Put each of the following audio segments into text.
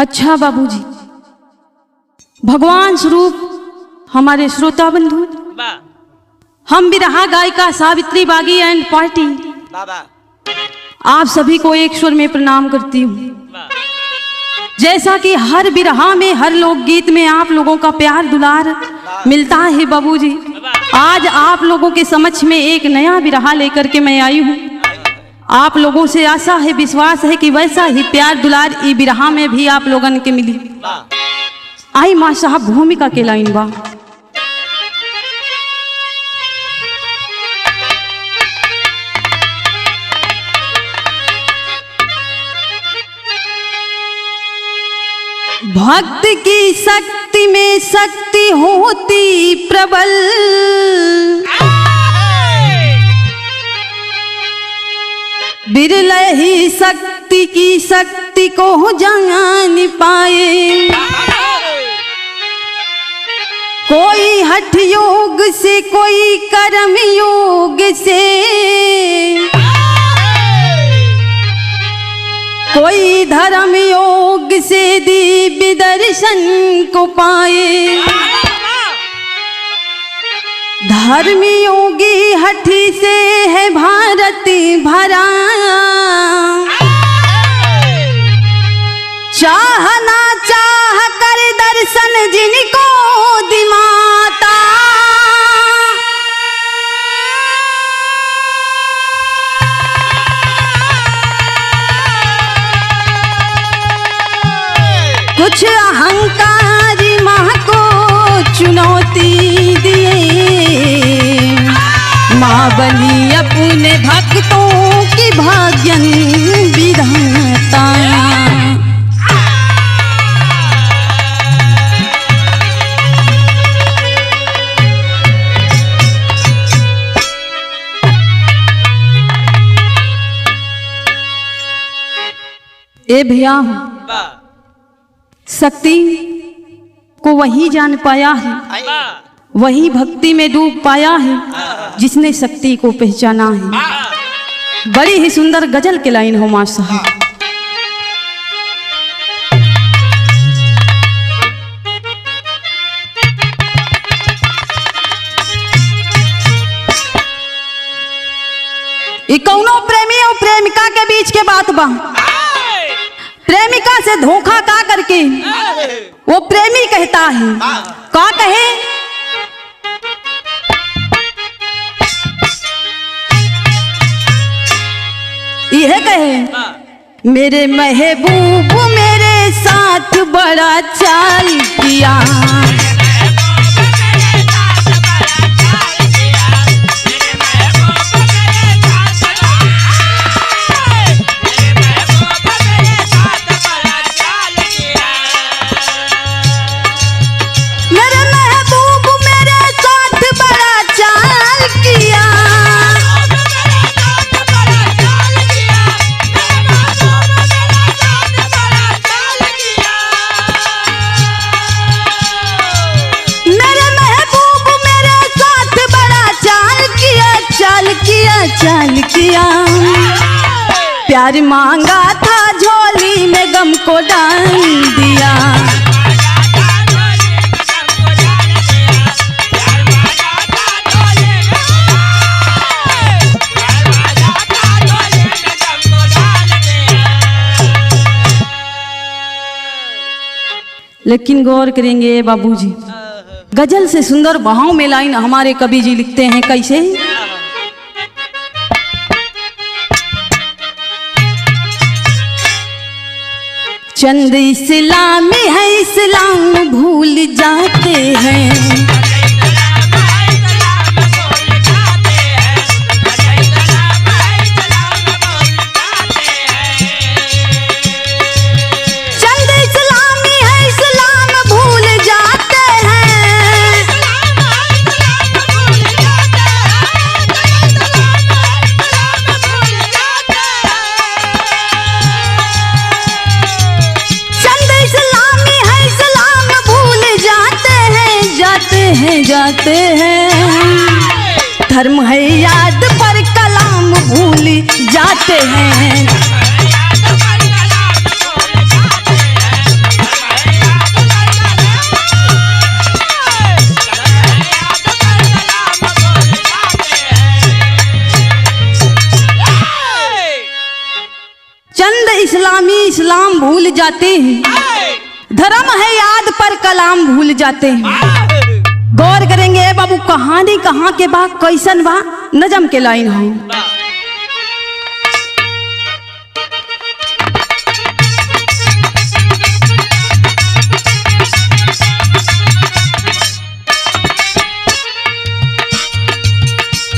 अच्छा बाबूजी, भगवान स्वरूप हमारे श्रोता बंधु, हम बिरहा गायिका सावित्री बागी एंड पार्टी आप सभी को एक स्वर में प्रणाम करती हूँ। जैसा कि हर बिरहा में, हर लोकगीत में आप लोगों का प्यार दुलार मिलता है बाबूजी, आज आप लोगों के समक्ष में एक नया बिरहा लेकर के मैं आई हूँ। आप लोगों से आशा है, विश्वास है कि वैसा ही प्यार दुलार ई बिरहा में भी आप लोगन के मिली। आई माँ साहब भूमिका के लाइन बा। भक्त की शक्ति में शक्ति होती प्रबल, बिरले ही शक्ति की शक्ति को जान पाए। कोई हठ योग से, कोई कर्म योग से, कोई धर्म योग से दिव्य दर्शन को पाए। धर्म योगी हठी से है भारत भरा, चाह ना चाह कर दर्शन जिनको दिमाता। कुछ अहंकारी माँ को चुनौती दिए, माँ बनी अपने भक्तों की भाग्यन विधाता। ए भैया, शक्ति को वही जान पाया है, वही भक्ति में डूब पाया है जिसने शक्ति को पहचाना है। बड़ी ही सुंदर गजल के लाइन हो माँ साहब। ये कौनो प्रेमी और प्रेमिका के बीच के बात बा। प्रेमिका से धोखा का करके वो प्रेमी कहता है, का कहे, यह कहे, मेरे महबूब मेरे साथ बड़ा चाल किया। चाल किया, प्यार मांगा था झोली में गम को डाल दिया। लेकिन गौर करेंगे बाबूजी, गजल से सुंदर बहाव में लाइन हमारे कवि जी लिखते हैं कैसे, चंद इस्लामी है इस्लाम भूल जाते हैं। चंद इस्लामी है इस्लाम भूल जाते हैं। जाते हैं धर्म है याद पर कलाम भूल जाते हैं। भूल जाते हैं, धर्म है याद पर कलाम भूल जाते हैं। गौर करेंगे बाबू कहानी कहाँ के बा, कैसन बा, नजम के लाइन हो।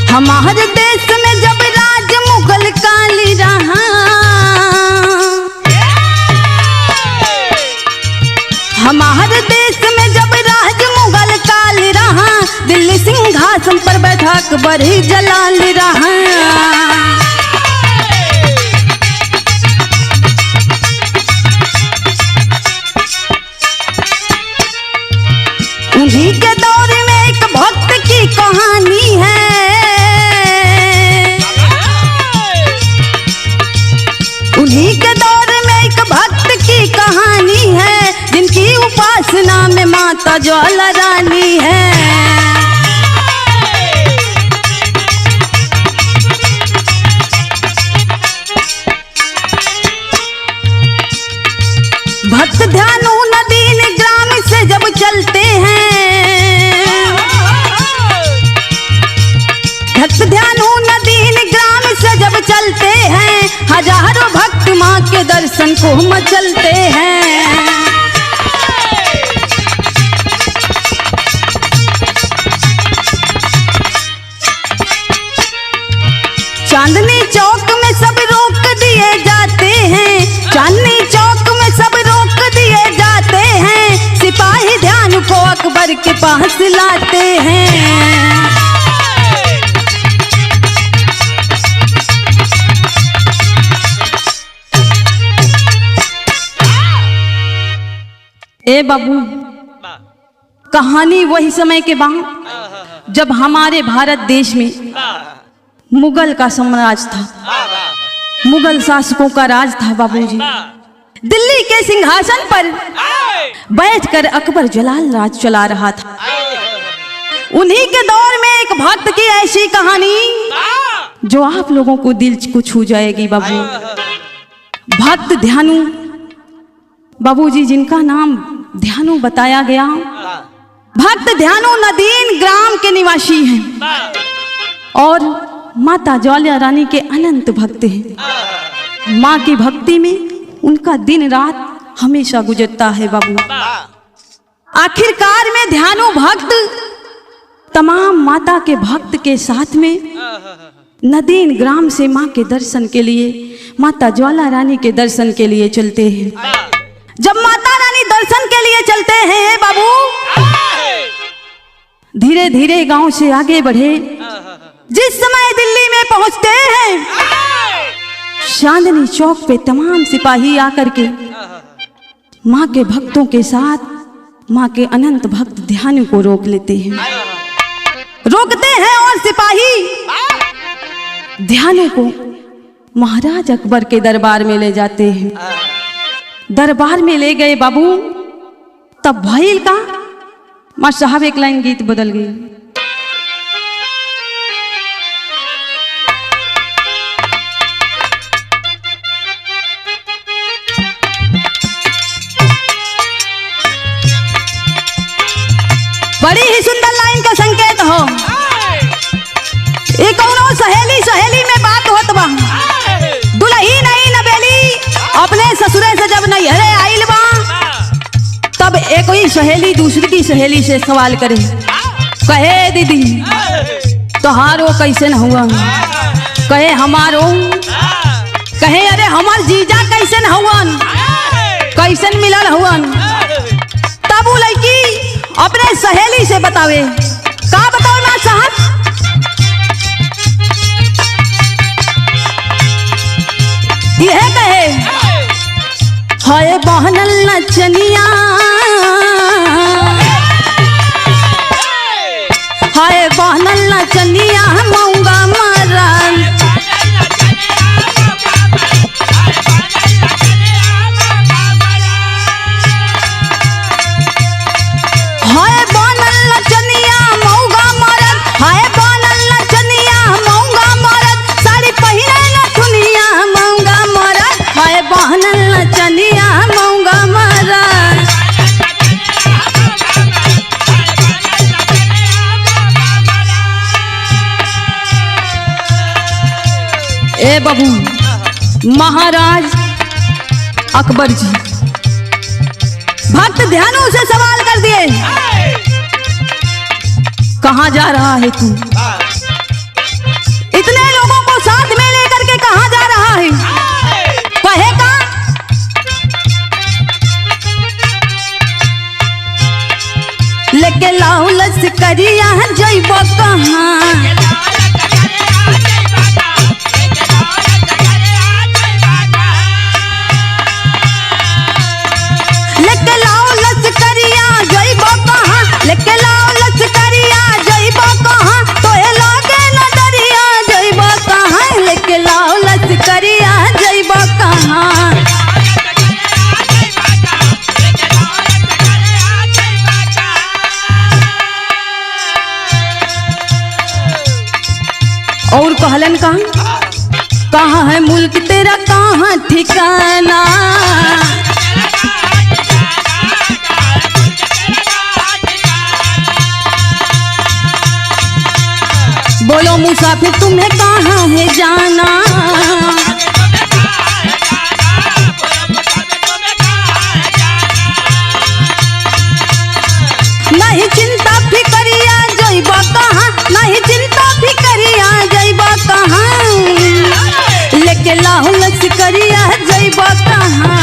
हमारे देश में जब राज मुगल काली रहा, हमारे देश में जब राज मुगल काल रहा, दिल्ली सिंहासन पर बैठा अकबर ही जलाल रहा। उन्हीं के दौर में एक भक्त की कहानी है, उन्हीं के दौर में एक भक्त की कहानी है, जिनकी उपासना में माता ज्वाला रानी है। भक्त ध्यानु नदीन ग्राम से जब चलते हैं, भक्त ध्यानु नदीन ग्राम से जब चलते हैं, हजारों भक्त माँ के दर्शन को मचलते हैं। चांदनी चौक में सब रोक दिए जाते हैं, चांदनी चौक में सब रोक दिए जाते हैं, सिपाही ध्यान को अकबर के पास लाते हैं। ए बाबू कहानी वही समय के बाद जब हमारे भारत देश में मुगल का साम्राज्य था, मुगल शासकों का राज था बाबूजी। दिल्ली के सिंहासन पर बैठकर अकबर जलाल राज चला रहा था। उन्हीं के दौर में एक भक्त की ऐसी कहानी जो आप लोगों को दिल को छू जाएगी बाबू। भक्त ध्यानु बाबूजी, जिनका नाम ध्यानु बताया गया, भक्त ध्यानु नदीन ग्राम के निवासी हैं और माता ज्वाला रानी के अनंत भक्त हैं। माँ की भक्ति में उनका दिन रात हमेशा गुजरता है बाबू। आखिरकार में ध्यानु भक्त तमाम माता के भक्त के साथ में नदीन ग्राम से माँ के दर्शन के लिए, माता ज्वाला रानी के दर्शन के लिए चलते हैं। जब माता रानी दर्शन के लिए चलते हैं बाबू, धीरे धीरे गांव से आगे बढ़े, जिस समय दिल्ली में पहुंचते हैं, चांदनी चौक पे तमाम सिपाही आकर के माँ के भक्तों के साथ माँ के अनंत भक्त ध्यान को रोक लेते हैं, रोकते हैं और सिपाही ध्यान को महाराज अकबर के दरबार में ले जाते हैं। दरबार में ले गए बाबू, तब भइल का मां साहब एक लाइन गीत बदल गई। बड़ी ही सुंदर लाइन का संकेत हो। ये कौनो सहेली सहेली में बात होत बा, दुल्ही नहीं नबेली अपने ससुरे से जब नैहरे आइल बा, तब एक ही सहेली दूसरी की सहेली से सवाल करे, कहे दीदी तोहारो कैसे न हुआ, कहे हमारो, कहे अरे हमार जीजा कैसे न हुआ, कैसे मिलल हुआ। तब वो लड़की अपने सहेली से बतावे, का बताओ ना साहब, यह कहे हाय बहनल नचनिया, हाय बहनल नचनिया मऊंगा मरन, हाय बहनल नचनिया मऊंगा मरन, हाय बहनल नचनिया मऊंगा मरन, साड़ी पहिरे न दुनिया मऊंगा मरन, हाय बहनल नचनिया ए बाबू महाराज अकबर जी भक्त ध्यानु से सवाल कर दिए, कहां जा रहा है तू? इतने लोगों को साथ में लेकर के कहां जा रहा है? कहेगा लेके लाओ लश्करिया जइबो कहां? लेके लाओ लश्करिया जइबो कहां? लेके लाओ लश्करिया जइबो कहां? तोहे लागे नजरिया जइबो कहां? लेके लाओ लश्करिया जइबो कहां? और कहलन कहाँ है मुल्क तेरा, कहाँ ठिकाना? बोलो मुसाफिर तुम्हें कहाँ है जाना? नहीं चिंता फिकरिया जइबो कहाँ? नहीं चिंता फिकरिया जइबो कहाँ? लेके लाओ लश्करिया जइबो कहाँ?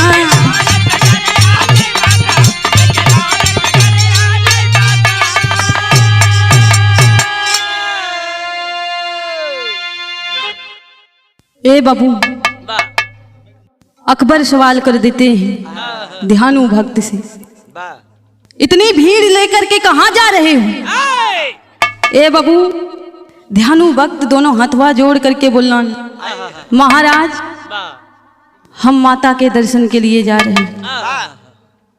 ए बाबू अकबर सवाल कर देते हैं ध्यानु भक्त से, इतनी भीड़ लेकर के कहां जा रहे हो? ए बाबू ध्यानु भक्त दोनों हाथवा जोड़ करके बोलना, महाराज हम माता के दर्शन के लिए जा रहे हैं,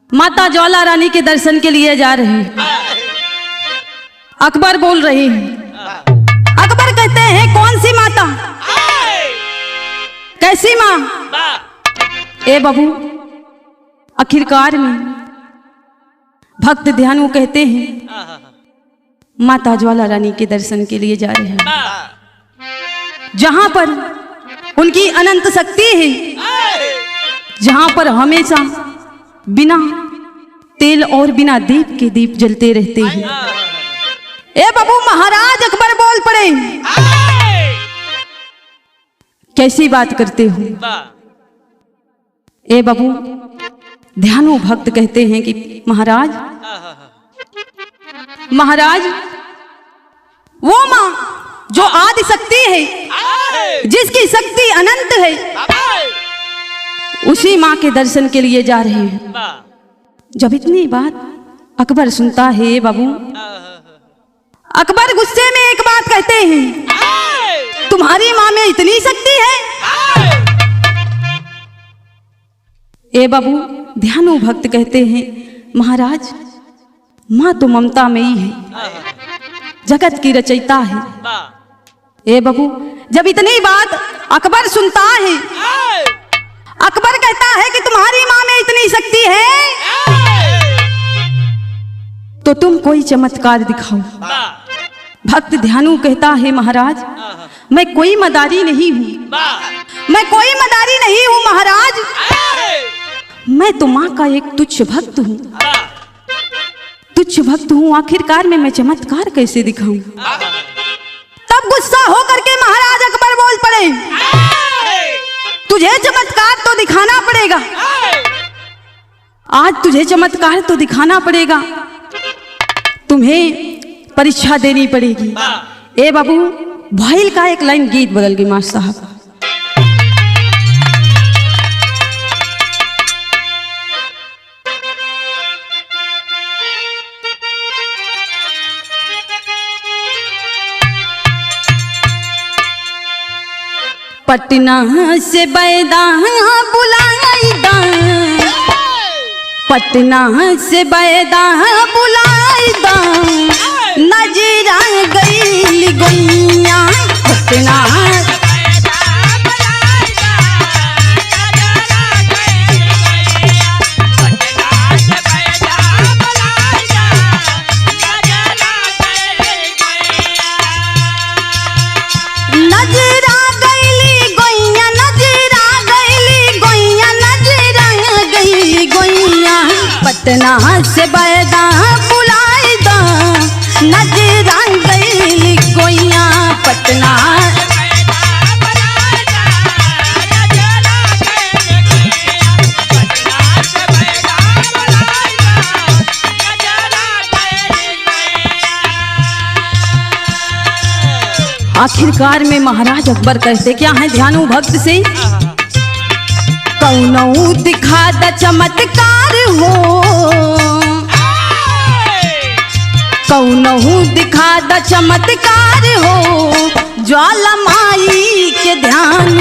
माता ज्वाला रानी के दर्शन के लिए जा रहे हैं। अकबर बोल रहे हैं, अकबर कहते हैं कौन सी माता, कैसी माँ? ए बाबू आखिरकार में भक्त ध्यानु कहते हैं माता ज्वाला रानी के दर्शन के लिए जा रहे हैं, जहां पर उनकी अनंत शक्ति है, जहां पर हमेशा बिना तेल और बिना दीप के दीप जलते रहते हैं। ए बाबू महाराज अकबर बोल पड़े, कैसी बात करते हो? ए बाबू ध्यानु भक्त कहते हैं कि महाराज वो माँ जो आदि शक्ति है, जिसकी शक्ति अनंत है, उसी माँ के दर्शन के लिए जा रहे हैं। जब इतनी बात अकबर सुनता है बाबू, अकबर गुस्से में एक बात कहते हैं, तुम्हारी माँ में इतनी शक्ति है? ए बाबू ध्यानु भक्त कहते हैं महाराज माँ तो ममता में ही है, जगत की रचयिता है। ए बाबू जब इतनी बात अकबर सुनता है, अकबर कहता है कि तुम्हारी माँ में इतनी शक्ति है तो तुम कोई चमत्कार दिखाओ। भक्त ध्यानु कहता है महाराज मैं कोई मदारी नहीं हूँ, मैं कोई मदारी नहीं हूँ महाराज, मैं तो माँ का एक तुच्छ भक्त हूँ, तुच्छ भक्त हूँ, आखिरकार में मैं चमत्कार कैसे दिखाऊं? तब गुस्सा होकर के महाराज अकबर बोल पड़े, तुझे चमत्कार तो दिखाना पड़ेगा, आज तुझे चमत्कार तो दिखाना पड़ेगा, तुम्हें परीक्षा देनी पड़ेगी। ए बाबू भाईल का एक लाइन गीत बदल गई मास्टर साहब, पटना से बैदा बुलाईदा, पटना से बैदा बुलाईदा, नजरा गई गैया पटना, नजरा गई पटना से बैदा बुलाई दा नजरा गई कोइया पटना आखिरकार में महाराज अकबर कहते क्या है ध्यानु भक्त से कौनऊ दिखा द चमत्कार हो कौनऊ दिखा द चमत्कार हो ज्वाला माई के ध्यान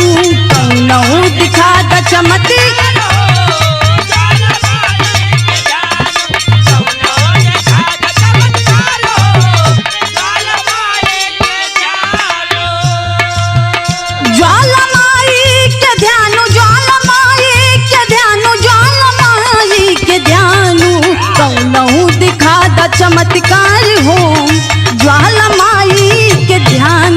कौनऊ दिखा द चमत्कार चमत्कार हो ज्वाला माई के ध्यान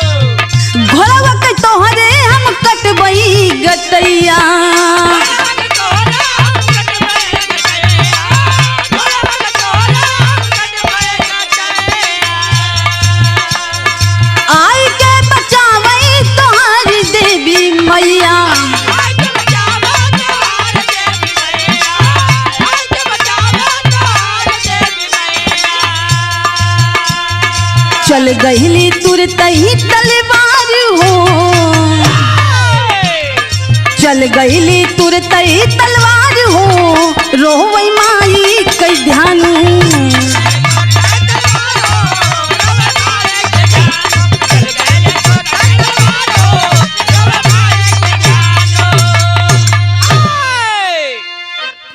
घोड़वा के तोहरे हम कटबई गतैया चल गईली तुरंत ही तलवार हो चल गईली तुरंत ही तलवार हो रोवई माई कई ध्यान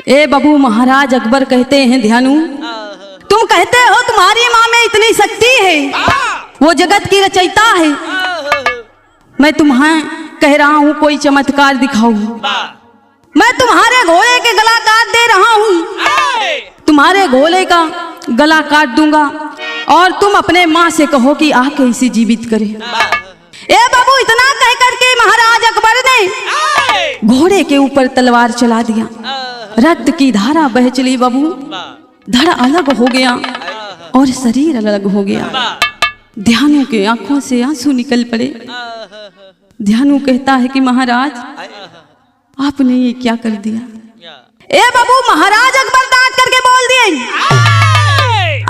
ए बाबू महाराज अकबर कहते हैं ध्यानु तुम कहते हो तुम्हारी माँ में इतनी शक्ति है वो जगत की रचयिता है मैं तुम्हें कह रहा हूँ कोई चमत्कार दिखाऊं मैं तुम्हारे घोड़े के गला काट दे रहा हूँ तुम्हारे घोड़े का गला काट दूंगा और तुम अपने माँ से कहो कि आके इसे जीवित करे ए बाबू इतना कह करके महाराज अकबर ने घोड़े के ऊपर तलवार चला दिया रक्त की धारा बह चली बाबू धड़ अलग हो गया और शरीर अलग हो गया ध्यानु के आंखों से आंसू निकल पड़े ध्यानु कहता है कि महाराज आपने ये क्या कर दिया ए बाबू महाराज अकबर डांट करके बोल दिए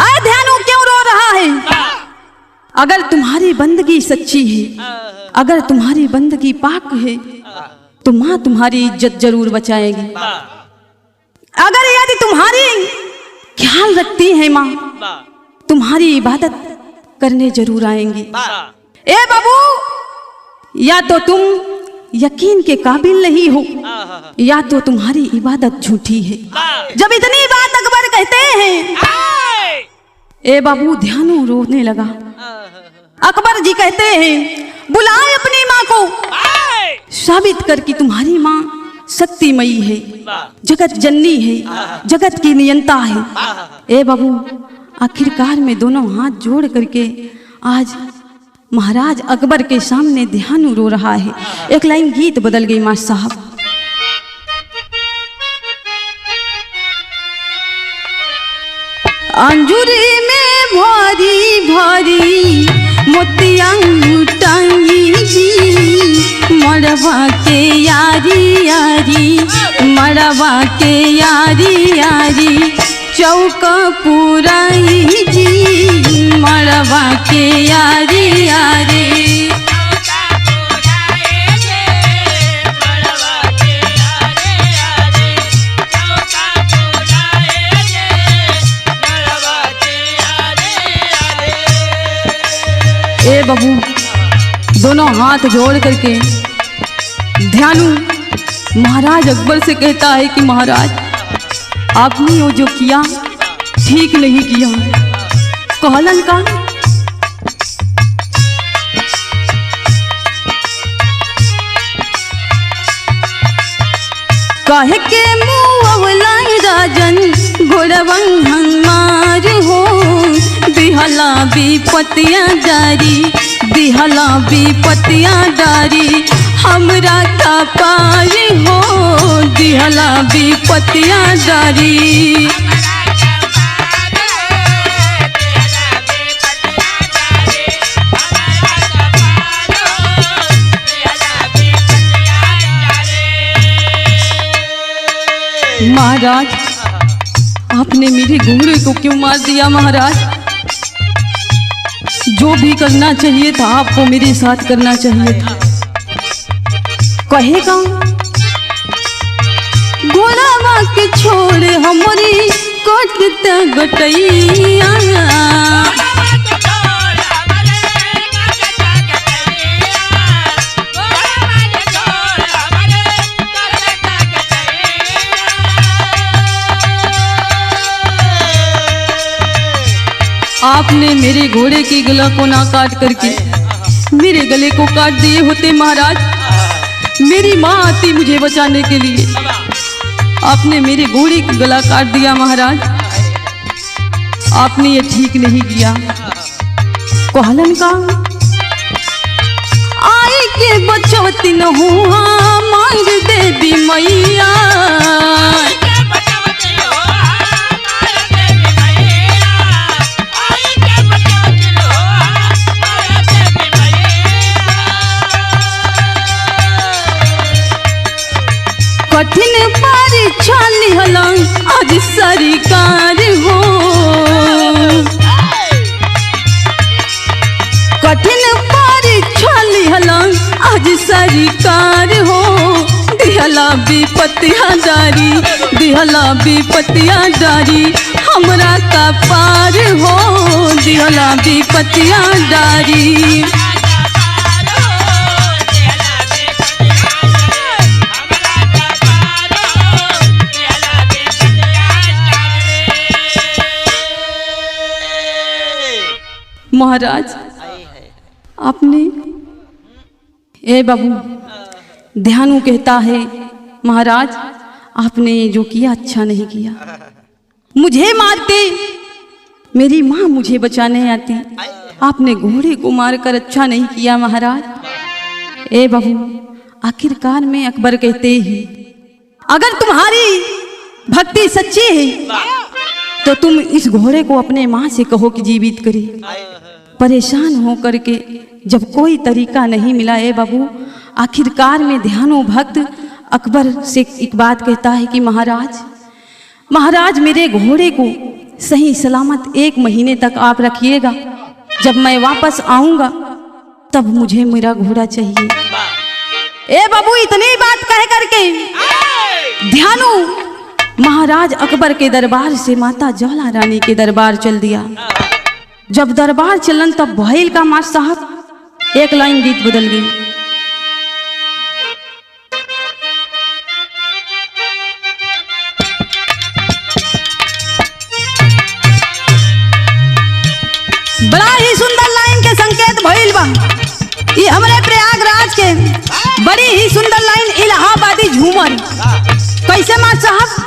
आए ध्यानु क्यों रो रहा है अगर तुम्हारी बंदगी सच्ची है अगर तुम्हारी बंदगी पाक है तो माँ तुम्हारी इज्जत जरूर बचाएगी अगर यदि तुम्हारी ख्याल रखती है माँ तुम्हारी इबादत करने जरूर आएंगी ए बाबू या तो तुम यकीन के काबिल नहीं हो या तो तुम्हारी इबादत झूठी है जब इतनी बात अकबर कहते हैं ए बाबू ध्यानु रोने लगा अकबर जी कहते हैं बुलाए अपनी माँ को साबित कर कि तुम्हारी माँ शक्तिमयी है जगत जननी है जगत की नियंता है ए बाबू आखिरकार में दोनों हाथ जोड़ करके आज महाराज अकबर के सामने ध्यानु रो रहा है एक लाइन गीत बदल गई माँ साहब अंजुरी में भरी भरी मोतिया टांगी जी मड़वा के यारी यारी मड़वा के यारी यारी चौक पुराई जी मड़वा के यारी यारी ए बाबू दोनों हाथ जोड़ करके ध्यानु महाराज अकबर से कहता है कि महाराज आपने वो जो किया ठीक नहीं किया कहलन का कह के मुँह राजन गोरवन हमार हो, दिहला विपतियाँ डारी, दिहला विपतियाँ डारी, हमरा का पार हो, दिहला विपतियाँ डारी। महाराज आपने मेरे घोड़े को क्यों मार दिया महाराज? जो भी करना चाहिए था आपको मेरे साथ करना चाहिए था। कहेगा घोड़ा माँ के छोड़ हमारी कटता गटैया, आपने मेरे घोड़े के गला को ना काट करके मेरे गले को काट दिए होते महाराज, मेरी माँ आती मुझे बचाने के लिए, आपने मेरे घोड़े का गला काट दिया महाराज। आपने ये ठीक नहीं किया। कहलन का आए के बचौती न हुआ मांग देवी मैया, कठिन परीक्षा लिहला आज सरकार हो, कठिन परीक्षा लिहला आज सरकार हो, दिहला विपतियाँ डारी, दिहला विपतियाँ डारी, हमरा का पार हो, दिहला विपतियाँ डारी। महाराज आपने ए बाबू ध्यानु कहता है महाराज आपने जो किया अच्छा नहीं किया, मुझे मारते मेरी माँ मुझे बचाने आती, आपने घोड़े को मारकर अच्छा नहीं किया महाराज। ए बाबू आखिरकार में अकबर कहते ही अगर तुम्हारी भक्ति सच्ची है तो तुम इस घोड़े को अपने माँ से कहो कि जीवित करे। परेशान हो करके जब कोई तरीका नहीं मिला ए बाबू, आखिरकार में ध्यानो भक्त अकबर से एक बात कहता है कि महाराज मेरे घोड़े को सही सलामत 1 महीने तक आप रखिएगा, जब मैं वापस आऊंगा तब मुझे मेरा घोड़ा चाहिए। ए बाबू इतनी बात कह करके ध्यानु महाराज अकबर के दरबार से माता ज्वाला रानी के दरबार चल दिया। जब दरबार चलन तब भइल का मार साहब एक लाइन गीत बदल गई। बड़ा ही सुंदर लाइन के संकेत भइल बा। ये हमारे प्रयागराज के बड़ी ही सुंदर लाइन इलाहाबादी झूमर कैसे मार साहब।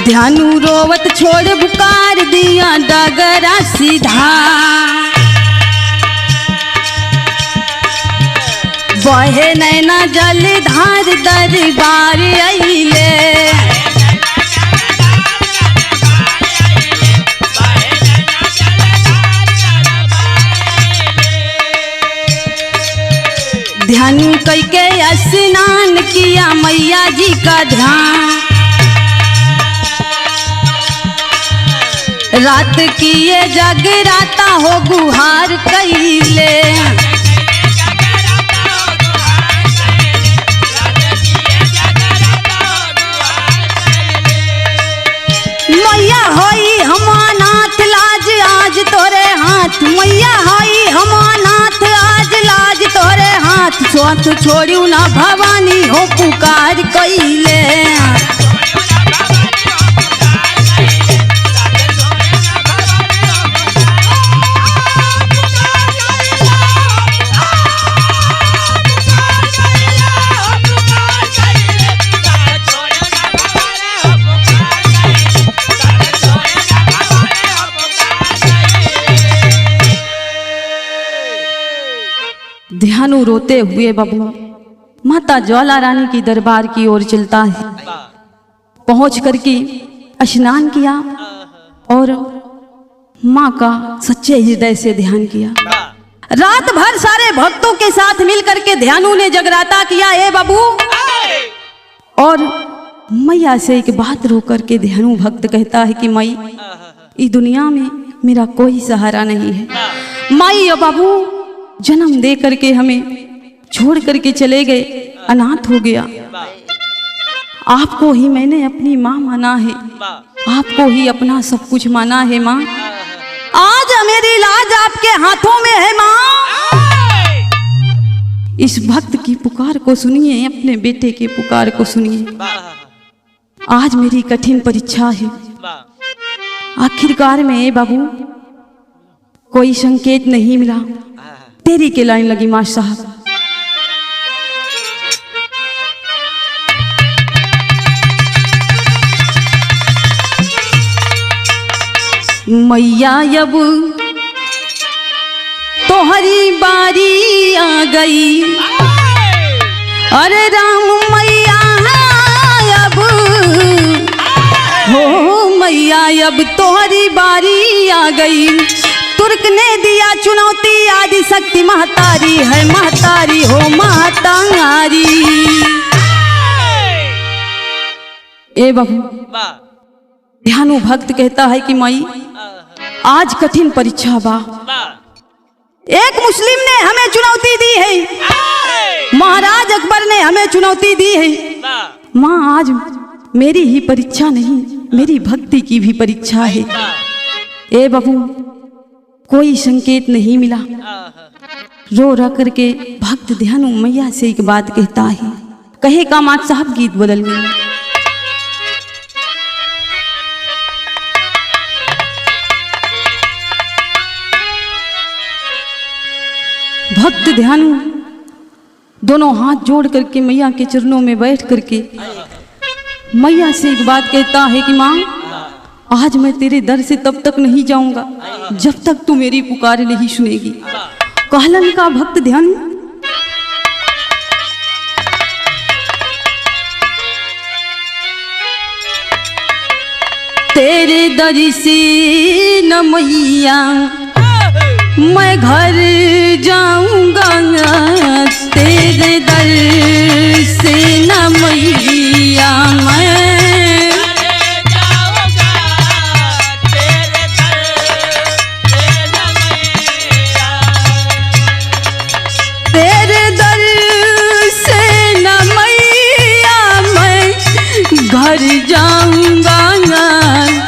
ध्यानु रोवत छोड़ बुकार दिया डगरा सीधा, बहे नैना जल धार दरबार अइले। ध्यानु कई के स्नान किया मैया जी का ध्यान, रात किए जगराता हो गुहार कैले। मैया होई हमानाथ लाज आज तोरे हाथ, मैया होई हमानाथ आज लाज तोरे हाथ, स्वाथ छोड़ू ना भवानी हो पुकार कैले। ध्यानु रोते हुए बाबू माता ज्वाला रानी की दरबार की ओर चलता है। पहुंच करके स्नान किया और माँ का सच्चे हृदय से ध्यान किया। रात भर सारे भक्तों के साथ मिलकर के ध्यानु ने जगराता किया ए बाबू। और मैया से एक बात रो करके ध्यानु भक्त कहता है कि माई इस दुनिया में मेरा कोई सहारा नहीं है। माई और बाबू जन्म दे करके हमें छोड़ करके चले गए, अनाथ हो गया। आपको ही मैंने अपनी माँ माना है, आपको ही अपना सब कुछ माना है माँ। आज मेरी लाज आपके हाथों में है माँ। इस भक्त की पुकार को सुनिए, अपने बेटे के पुकार को सुनिए। आज मेरी कठिन परीक्षा है। आखिरकार में बाबू कोई संकेत नहीं मिला। तेरी के लाइन लगी माँ साहब। मैया अब तोहरी बारी आ गई। अरे राम मैया अब हो मैया अब तोहरी बारी आ गई। तुर्क ने दिया चुनौती आदि शक्ति महतारी है, महतारी हो महतारी। ए बाबू ध्यानु भक्त कहता है कि माई आज कठिन परीक्षा बा। एक मुस्लिम ने हमें चुनौती दी है, महाराज अकबर ने हमें चुनौती दी है। माँ आज मेरी ही परीक्षा नहीं, मेरी भक्ति की भी परीक्षा है। ए बाबू कोई संकेत नहीं मिला। रो रो करके भक्त ध्यानु मैया से एक बात कहता है। कहे का माँ साहब गीत बदल गई। भक्त ध्यानु दोनों हाथ जोड़ करके मैया के चरणों में बैठ करके मैया से एक बात कहता है कि माँ आज मैं तेरे दर से तब तक नहीं जाऊंगा जब तक तू मेरी पुकार नहीं सुनेगी। कहलन का भक्त ध्यानु तेरे दर से न मैया मैं घर जाऊंगा, तेरे दर से न मैया मैं जाऊंगा, तेरे दर से न मैया मैं घर जाऊंगा,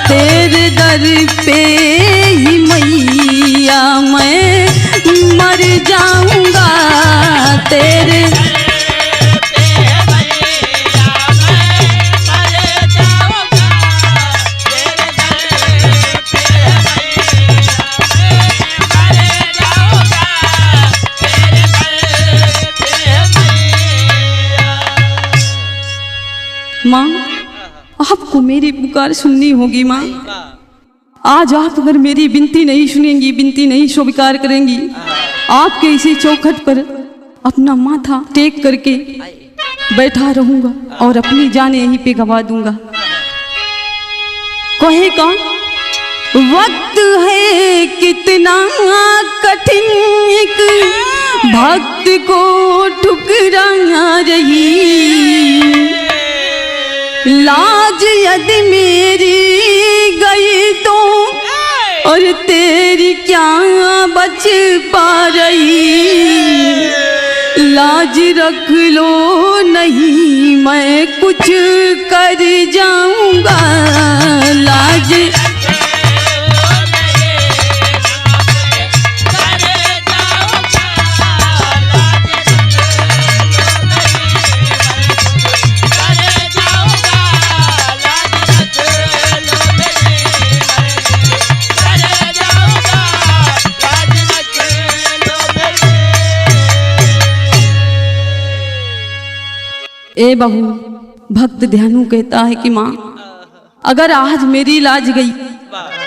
तेरे दर पे ही मैया मैं मर जाऊंगा, तेरे माँ आपको मेरी पुकार सुननी होगी। माँ आज आप अगर मेरी विनती नहीं सुनेंगी, विनती नहीं स्वीकार करेंगी, आपके इसी चौखट पर अपना माथा टेक करके बैठा रहूंगा और अपनी जान यहीं पे गवा दूंगा। कहे का वक्त है कितना कठिन एक भक्त को ठुकरा रही, लाज यदि मेरी गई तो और तेरी क्या बच पा रही, लाज रख लो नहीं मैं कुछ कर जाऊंगा, लाज ए बहू भक्त ध्यानु कहता है कि माँ अगर आज मेरी लाज गई,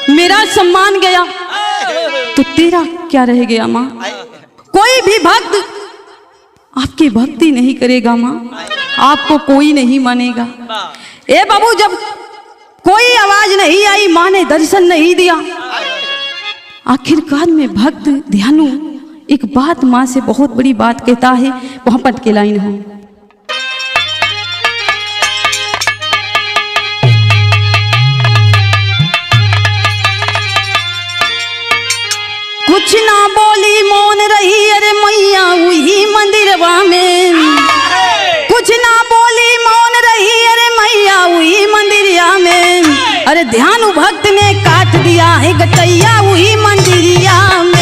मेरा सम्मान गया तो तेरा क्या रह गया माँ। कोई भी भक्त आपकी भक्ति नहीं करेगा माँ, आपको कोई नहीं मानेगा। ए बाबू, जब कोई आवाज नहीं आई, माँ ने दर्शन नहीं दिया, आखिरकार में भक्त ध्यानु एक बात माँ से बहुत बड़ी बात कहता है। वहां पट के लाइन हो, कुछ ना बोली मौन रही, अरे मैया वही मंदिरवा में, कुछ ना बोली मौन रही, अरे मैया वही मंदिरिया में, अरे ध्यानु भक्त ने काट दिया है गटैया वही मंदिरिया में।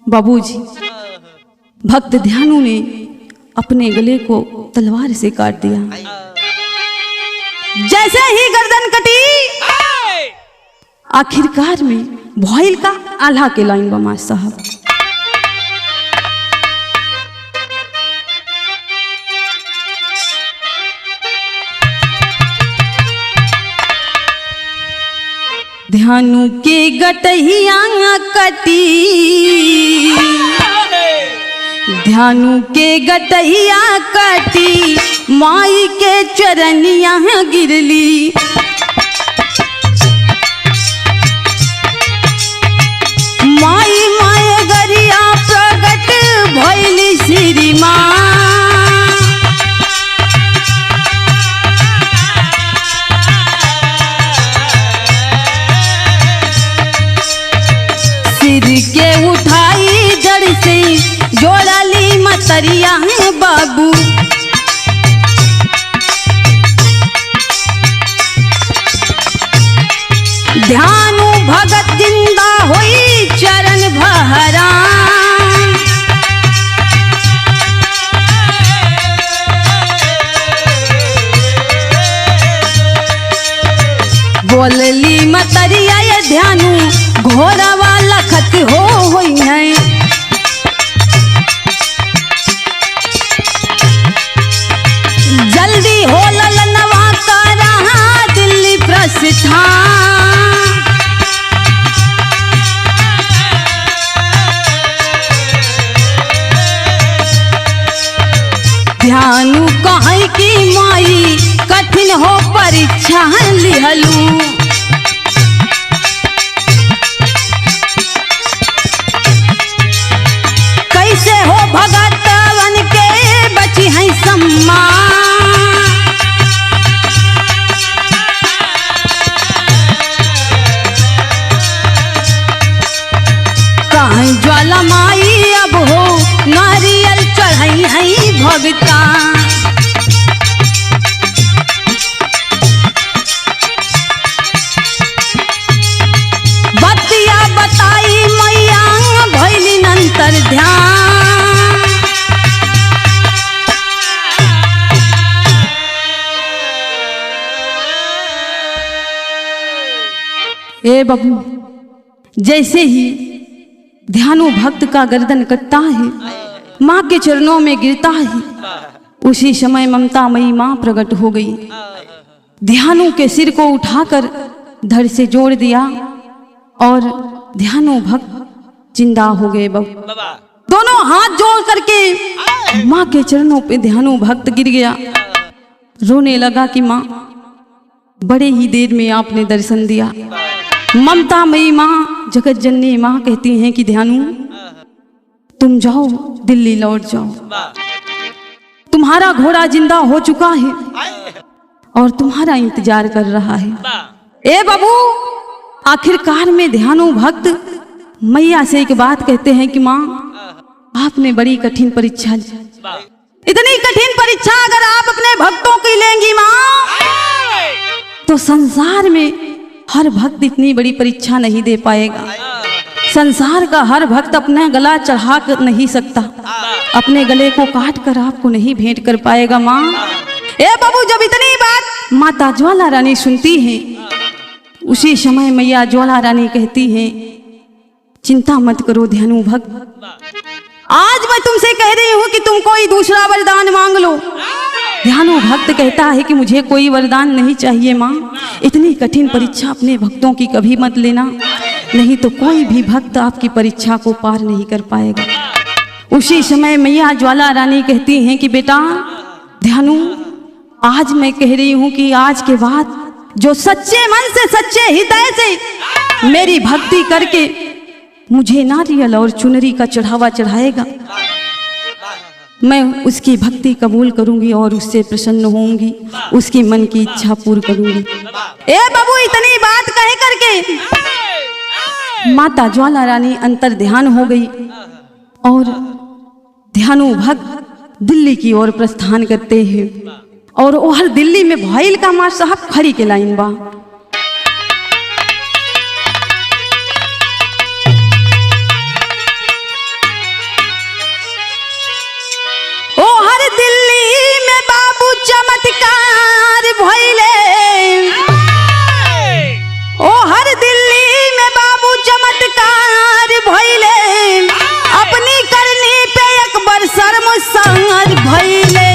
बाबूजी, भक्त ध्यानु ने अपने गले को तलवार से काट दिया। जैसे ही गर्दन कटी, आखिरकार में भॉइल का आल्हा के लाइन बमा साहब। ध्यानु के गटहिया कटी, ध्यानु के गटहिया कटी, माई के चरनिया गिरली, माई माय गरिया प्रगट भइली श्री माँ। सिर के उठाई जड़ से जोड़ाली मतरिया बाबू, ध्यानु भगत जिंदा होई चरण भहरा, बोलली मतरिया ये ध्यानु घोड़ा वाला खत होई है, जल्दी हो ललनवा का रहा दिल्ली प्रस्थान, ध्यानु कहे की माई कठिन हो परीक्षा लिहलू, कैसे हो भगतवन के बची है सम्मान, कहीं ज्वाला माई अब हो नारियल चढ़ाई है भगता, बतिया बताई मैया भैली नंतर ध्यान, ए बाबू, जैसे ही ध्यानु भक्त का गर्दन कटता है, माँ के चरणों में गिरता है, उसी समय ममतामयी माँ प्रकट हो गई। ध्यानु के सिर को उठाकर धड़ से जोड़ दिया और ध्यानु भक्त जिंदा हो गए। बाबू, दोनों हाथ जोड़ करके माँ के चरणों पे ध्यानु भक्त गिर गया, रोने लगा कि माँ बड़े ही देर में आपने दर्शन दिया। ममतामयी माँ, जगत जननी माँ कहती हैं कि ध्यानु तुम जाओ, दिल्ली लौट जाओ, तुम्हारा घोड़ा जिंदा हो चुका है और तुम्हारा इंतजार कर रहा है। ए बाबू, आखिरकार में ध्यानु भक्त मैया से एक बात कहते हैं कि माँ आपने बड़ी कठिन परीक्षा ली, इतनी कठिन परीक्षा अगर आप अपने भक्तों की लेंगी माँ, तो संसार में हर भक्त इतनी बड़ी परीक्षा नहीं दे पाएगा। संसार का हर भक्त अपना गला चढ़ा कर नहीं सकता, अपने गले को काट कर आपको नहीं भेंट कर पाएगा माँ। ए बाबू, जब इतनी बात माता ज्वाला रानी सुनती हैं, उसी समय मैया ज्वाला रानी कहती हैं, चिंता मत करो ध्यानु भक्त, आज मैं तुमसे कह रही हूं कि तुम कोई दूसरा वरदान मांग लो। ध्यानु भक्त कहता है कि मुझे कोई वरदान नहीं चाहिए माँ, इतनी कठिन परीक्षा अपने भक्तों की कभी मत लेना, नहीं तो कोई भी भक्त आपकी परीक्षा को पार नहीं कर पाएगा। उसी समय मैया ज्वाला रानी कहती हैं कि बेटा ध्यानु, आज मैं कह रही हूं कि आज के बाद जो सच्चे मन से सच्चे हृदय से मेरी भक्ति करके मुझे नारियल और चुनरी का चढ़ावा चढ़ाएगा, मैं उसकी भक्ति कबूल करूंगी और उससे प्रसन्न होऊंगी, उसकी मन की इच्छा पूर्ण करूंगी। ए बाबू, इतनी बात कह करके माता ज्वाला रानी अंतर ध्यान हो गई और ध्यानु भक्त दिल्ली की ओर प्रस्थान करते हैं। और वो हर दिल्ली में भइल का मार साहब खरी के लाइन बा। ओ हर दिल्ली में बाबू चमत्कार भइले, ओ हर दिल्ली में बाबू चमत्कार भइले, अपनी करनी पे अकबर शर्मसार भइले।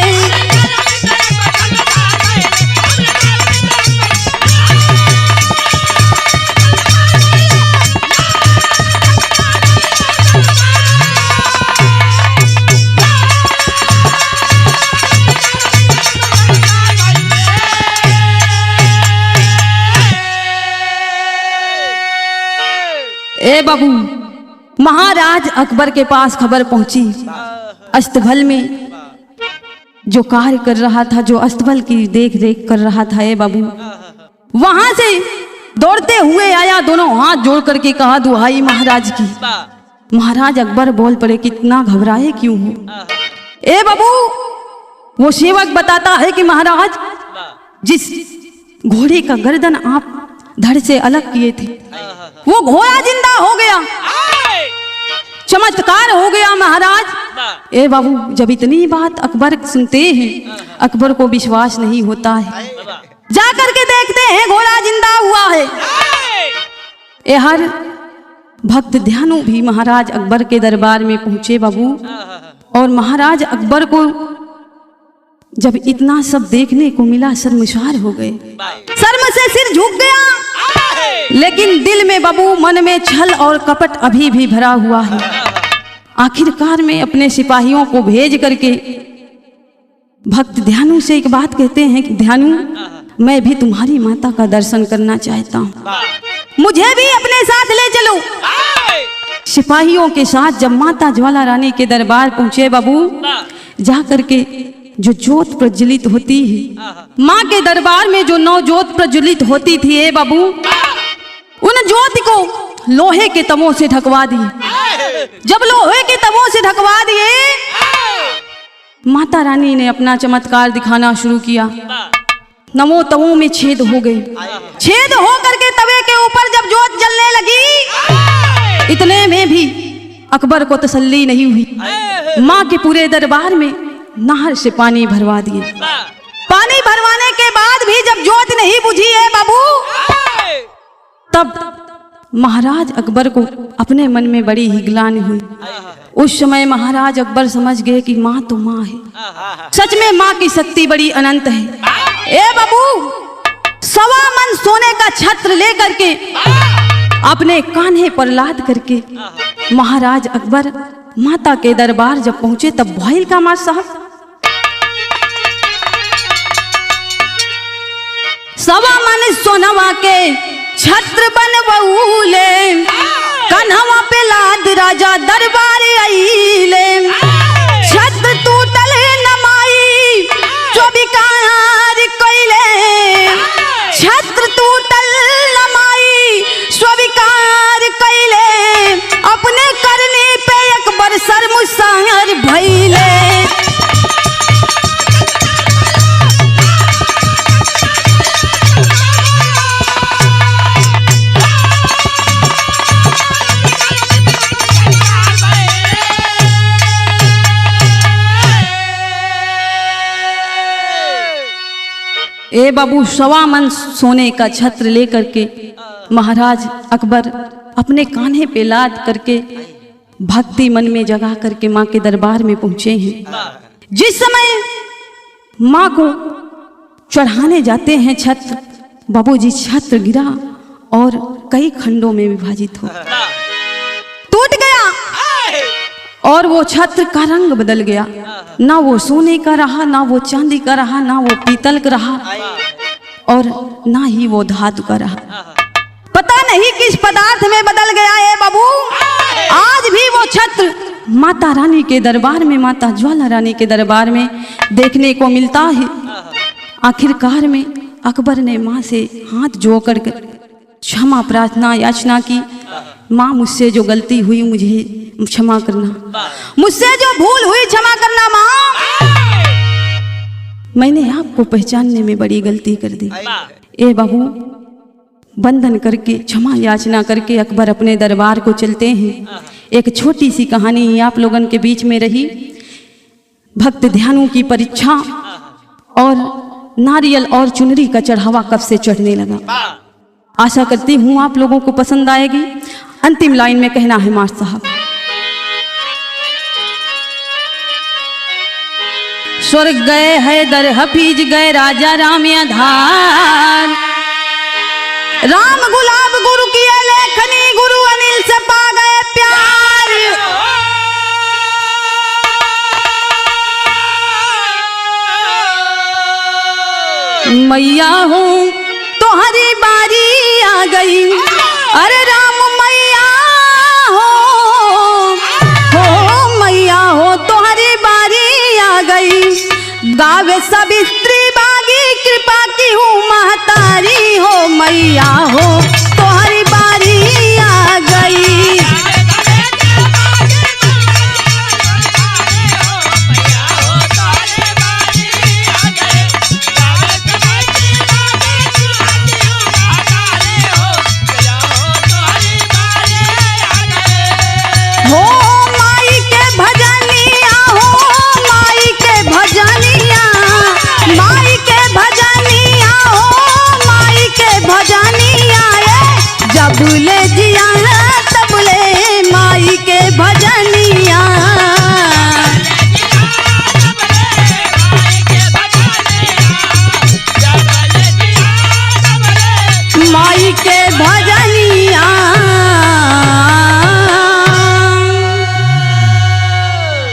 ए बाबू, महाराज अकबर के पास खबर पहुंची, अस्तबल में जो कार्य कर रहा था, जो अस्तबल की देख रेख कर रहा था, ए बाबू वहां से दौड़ते हुए आया, दोनों हाथ जोड़ करके कहा दुहाई महाराज की। महाराज अकबर बोल पड़े, कितना घबराए क्यों हो? ए बाबू, वो सेवक बताता है कि महाराज जिस घोड़े का गर्दन आप धड़ से अलग किए थे, वो घोड़ा जिंदा हो गया, चमत्कार हो गया महाराज। ए बाबू, जब इतनी बात अकबर सुनते हैं, अकबर को विश्वास नहीं होता है, जाकर के देखते हैं घोड़ा जिंदा हुआ है। ए हर भक्त ध्यानु भी महाराज अकबर के दरबार में पहुंचे बाबू, और महाराज अकबर को जब इतना सब देखने को मिला शर्मसार हो गए, शर्म से सिर झुक गया, लेकिन दिल में बाबू मन में छल और कपट अभी भी भरा हुआ है। आखिरकार में अपने सिपाहियों को भेज करके भक्त ध्यानु से एक बात कहते हैं कि ध्यानु, मैं भी तुम्हारी माता का दर्शन करना चाहता हूँ, मुझे भी अपने साथ ले चलो। सिपाहियों के साथ जब माता ज्वाला रानी के दरबार पहुंचे बाबू, जा करके जो ज्योत प्रज्वलित होती है, माँ के दरबार में जो 9 ज्योत प्रज्वलित होती थी ए बाबू, उन ज्योति को लोहे के तमों से ढकवा दिए। जब लोहे के तमों से ढकवा दिए, माता रानी ने अपना चमत्कार दिखाना शुरू किया। 9 तवों में छेद हो गए, छेद हो करके तवे के ऊपर जब ज्योत जलने लगी, इतने में भी अकबर को तसल्ली नहीं हुई। माँ के पूरे दरबार में नहर से पानी भरवा दिए। पानी भरवाने के बाद भी जब ज्योत नहीं बुझी है बाबू, तब महाराज अकबर को अपने मन में बड़ी ही ग्लानि हुई। उस समय महाराज अकबर समझ गए कि माँ तो माँ है, सच में माँ की शक्ति बड़ी अनंत है। ए बाबू, 1.25 मन सोने का छत्र लेकर के अपने कान्हे पर लाद करके महाराज अकबर माता के दरबार जब पहुंचे, तब भइल का मां साहब 1.25 मन सोनवा के छत्र बनवऊले, कन्हवा पे लाद राजा दरबार आईले। छत्र टूटल नमाई जो बिकार कइले, छत्र टूटल नमाई स्वीकार कइले, अपने करने पे अकबर शर्मसार भइले। ए बाबू, 1.25 मन सोने का छत्र लेकर के महाराज अकबर अपने कान्हे पे लाद करके भक्ति मन में जगा करके माँ के दरबार में पहुंचे हैं। जिस समय माँ को चढ़ाने जाते हैं छत्र, बाबूजी छत्र गिरा और कई खंडों में विभाजित हो टूट गया और वो छत्र का रंग बदल गया। ना वो सोने का रहा, ना वो चांदी का रहा, ना वो पीतल का रहा और ना ही वो धातु का रहा। पता नहीं किस पदार्थ में बदल गया है बाबू। आज भी वो छत्र माता रानी के दरबार में, माता ज्वाला रानी के दरबार में देखने को मिलता है। आखिरकार में अकबर ने माँ से हाथ जोड़ कर क्षमा प्रार्थना याचना की। माँ मुझसे जो गलती हुई मुझे क्षमा करना, मुझसे जो भूल हुई क्षमा करना माँ। मैंने आपको पहचानने में बड़ी गलती कर दी। ए बाबू, बंधन करके क्षमा याचना करके अकबर अपने दरबार को चलते हैं। एक छोटी सी कहानी आप लोगन के बीच में रही। भक्त ध्यानों की परीक्षा और नारियल और चुनरी का चढ़ावा कब से चढ़ने लगा। आशा करती हूँ आप लोगों को पसंद आएगी। अंतिम लाइन में कहना है मास्टर साहब, स्वर्ग गए हैदर हफीज गए राजा राम आधार, राम गुलाब गुरु की लेखनी गुरु अनिल से पा गए प्यार। मैया हूँ तुम्हारी बारी आ गई, अरे राम मैया हो मैया हो तुम्हारी बारी आ गई। गावे सावित्री बागी कृपा की हूँ महतारी हो, मैया हो तुम्हारी बारी आ गई।